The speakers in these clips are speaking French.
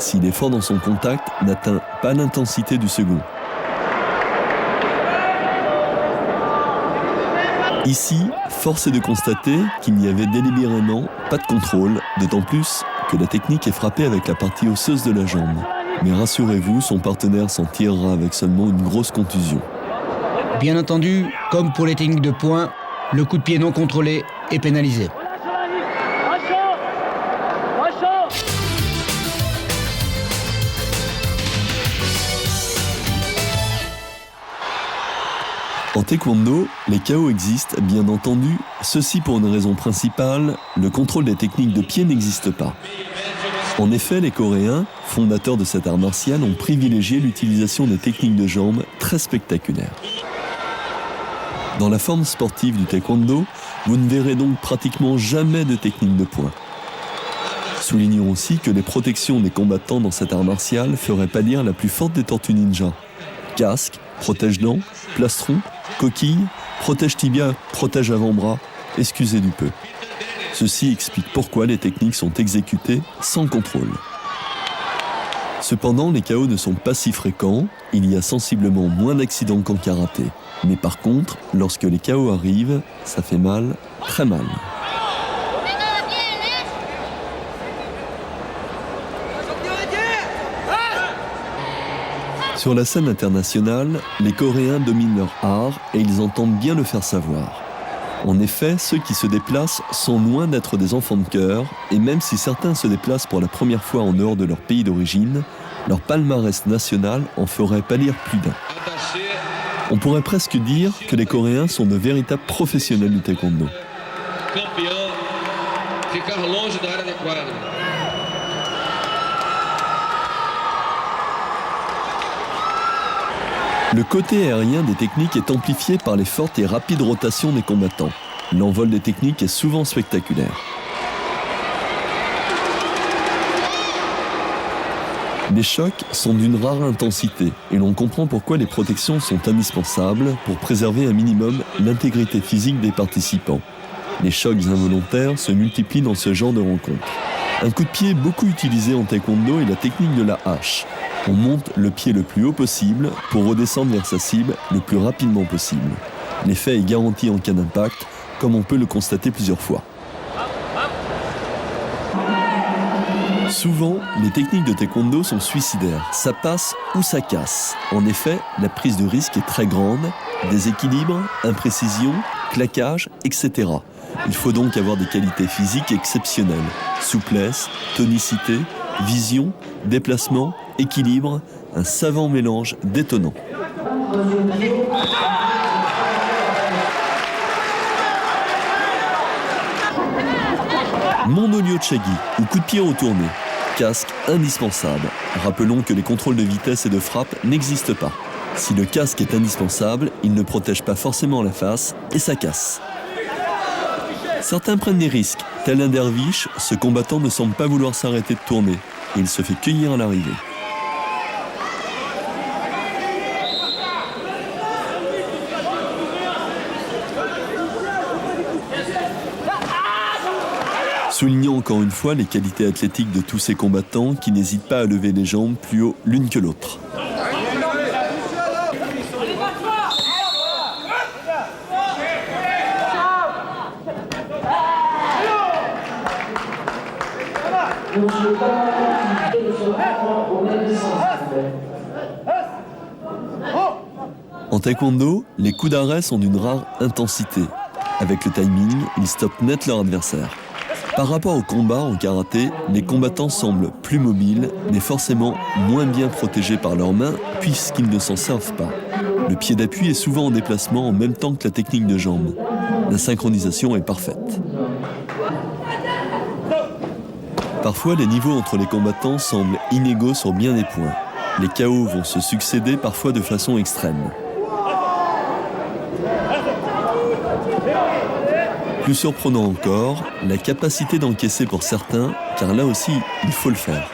s'il est fort dans son contact, n'atteint pas l'intensité du second. Ici, force est de constater qu'il n'y avait délibérément pas de contrôle, d'autant plus que la technique est frappée avec la partie osseuse de la jambe. Mais rassurez-vous, son partenaire s'en tirera avec seulement une grosse contusion. Bien entendu, comme pour les techniques de poing, le coup de pied non contrôlé est pénalisé. En taekwondo, les KO existent, bien entendu. Ceci pour une raison principale, le contrôle des techniques de pied n'existe pas. En effet, les Coréens, fondateurs de cet art martial, ont privilégié l'utilisation des techniques de jambes très spectaculaires. Dans la forme sportive du taekwondo, vous ne verrez donc pratiquement jamais de technique de poing. Soulignons aussi que les protections des combattants dans cet art martial feraient pâlir la plus forte des tortues ninja. Casque, protège-dents, plastron, coquille, protège tibia, protège avant-bras, excusez du peu. Ceci explique pourquoi les techniques sont exécutées sans contrôle. Cependant, les KO ne sont pas si fréquents, il y a sensiblement moins d'accidents qu'en karaté. Mais par contre, lorsque les KO arrivent, ça fait mal, très mal. Sur la scène internationale, les Coréens dominent leur art et ils entendent bien le faire savoir. En effet, ceux qui se déplacent sont loin d'être des enfants de cœur, et même si certains se déplacent pour la première fois en dehors de leur pays d'origine, leur palmarès national en ferait pâlir plus d'un. On pourrait presque dire que les Coréens sont de véritables professionnels du taekwondo. Le côté aérien des techniques est amplifié par les fortes et rapides rotations des combattants. L'envol des techniques est souvent spectaculaire. Les chocs sont d'une rare intensité et l'on comprend pourquoi les protections sont indispensables pour préserver un minimum l'intégrité physique des participants. Les chocs involontaires se multiplient dans ce genre de rencontres. Un coup de pied beaucoup utilisé en taekwondo est la technique de la hache. On monte le pied le plus haut possible pour redescendre vers sa cible le plus rapidement possible. L'effet est garanti en cas d'impact, comme on peut le constater plusieurs fois. Souvent, les techniques de taekwondo sont suicidaires. Ça passe ou ça casse. En effet, la prise de risque est très grande, déséquilibre, imprécision, claquage, etc. Il faut donc avoir des qualités physiques exceptionnelles. Souplesse, tonicité, vision, déplacement, équilibre, un savant mélange détonnant. Mondolio Chagi, ou coup de pied retourné. Casque indispensable. Rappelons que les contrôles de vitesse et de frappe n'existent pas. Si le casque est indispensable, il ne protège pas forcément la face et ça casse. Certains prennent des risques. Tel un derviche, ce combattant ne semble pas vouloir s'arrêter de tourner et il se fait cueillir à l'arrivée. Soulignons encore une fois les qualités athlétiques de tous ces combattants qui n'hésitent pas à lever les jambes plus haut l'une que l'autre. En taekwondo, les coups d'arrêt sont d'une rare intensité. Avec le timing, ils stoppent net leur adversaire. Par rapport au combat en karaté, les combattants semblent plus mobiles, mais forcément moins bien protégés par leurs mains puisqu'ils ne s'en servent pas. Le pied d'appui est souvent en déplacement en même temps que la technique de jambe. La synchronisation est parfaite. Parfois, les niveaux entre les combattants semblent inégaux sur bien des points. Les KO vont se succéder parfois de façon extrême. Plus surprenant encore, la capacité d'encaisser pour certains, car là aussi, il faut le faire.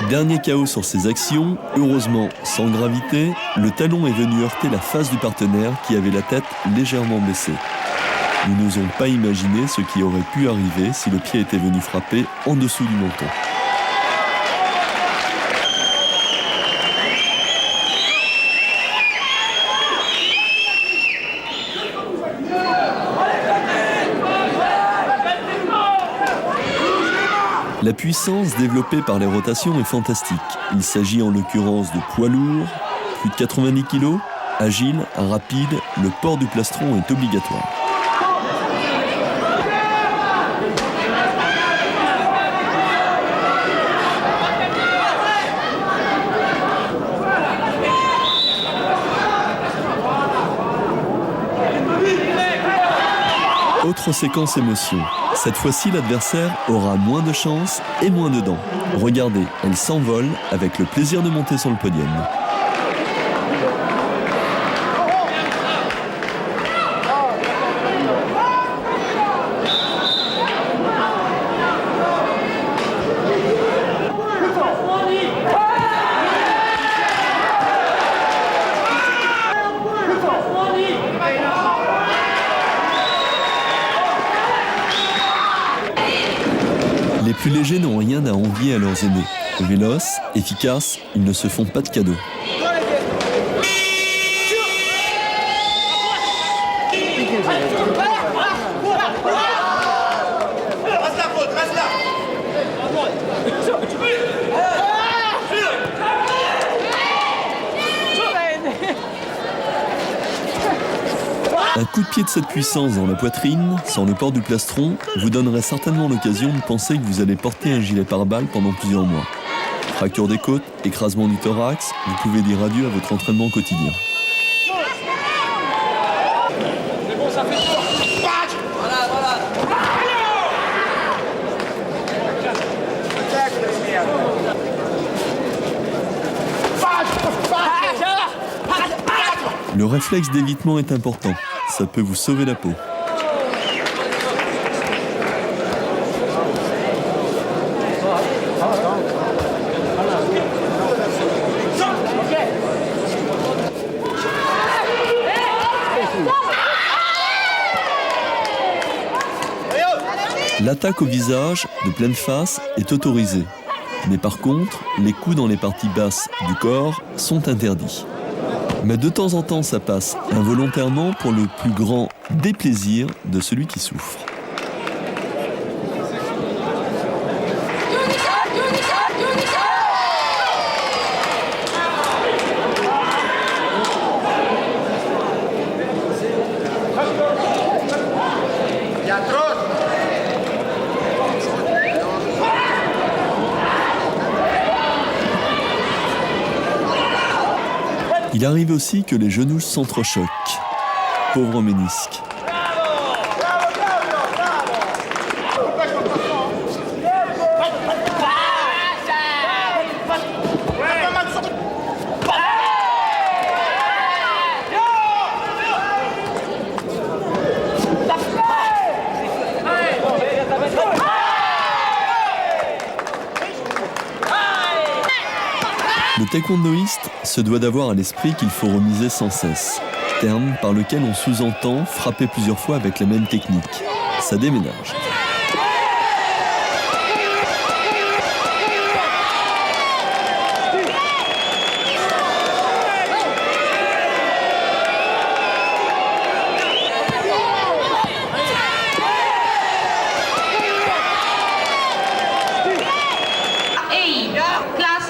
Dernier KO sur ces actions, heureusement sans gravité, le talon est venu heurter la face du partenaire qui avait la tête légèrement baissée. Nous n'osons pas imaginer ce qui aurait pu arriver si le pied était venu frapper en dessous du menton. La puissance développée par les rotations est fantastique. Il s'agit en l'occurrence de poids lourds, plus de 90 kg, agile, rapide, le port du plastron est obligatoire. Autre séquence émotion. Cette fois-ci, l'adversaire aura moins de chance et moins de dents. Regardez, elle s'envole avec le plaisir de monter sur le podium. Les plus légers n'ont rien à envier à leurs aînés. Véloces, efficaces, ils ne se font pas de cadeaux. Un coup de pied de cette puissance dans la poitrine, sans le port du plastron, vous donnerait certainement l'occasion de penser que vous allez porter un gilet pare-balles pendant plusieurs mois. Fracture des côtes, écrasement du thorax, vous pouvez dire adieu à votre entraînement quotidien. Le réflexe d'évitement est important. Ça peut vous sauver la peau. L'attaque au visage de pleine face est autorisée. Mais par contre, les coups dans les parties basses du corps sont interdits. Mais de temps en temps, ça passe involontairement pour le plus grand déplaisir de celui qui souffre. Il arrive aussi que les genoux s'entrechoquent. Pauvre ménisque. Le taekwondoïste se doit d'avoir à l'esprit qu'il faut remiser sans cesse, terme par lequel on sous-entend frapper plusieurs fois avec la même technique. Ça déménage.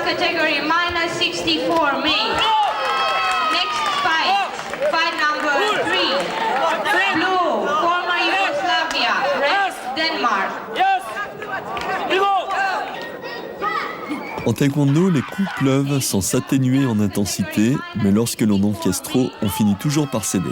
Category minus 64 main. Next fight, fight number 3. Blue, former Yugoslavia, red, Denmark. En taekwondo, les coups pleuvent sans s'atténuer en intensité, mais lorsque l'on encaisse trop, on finit toujours par céder.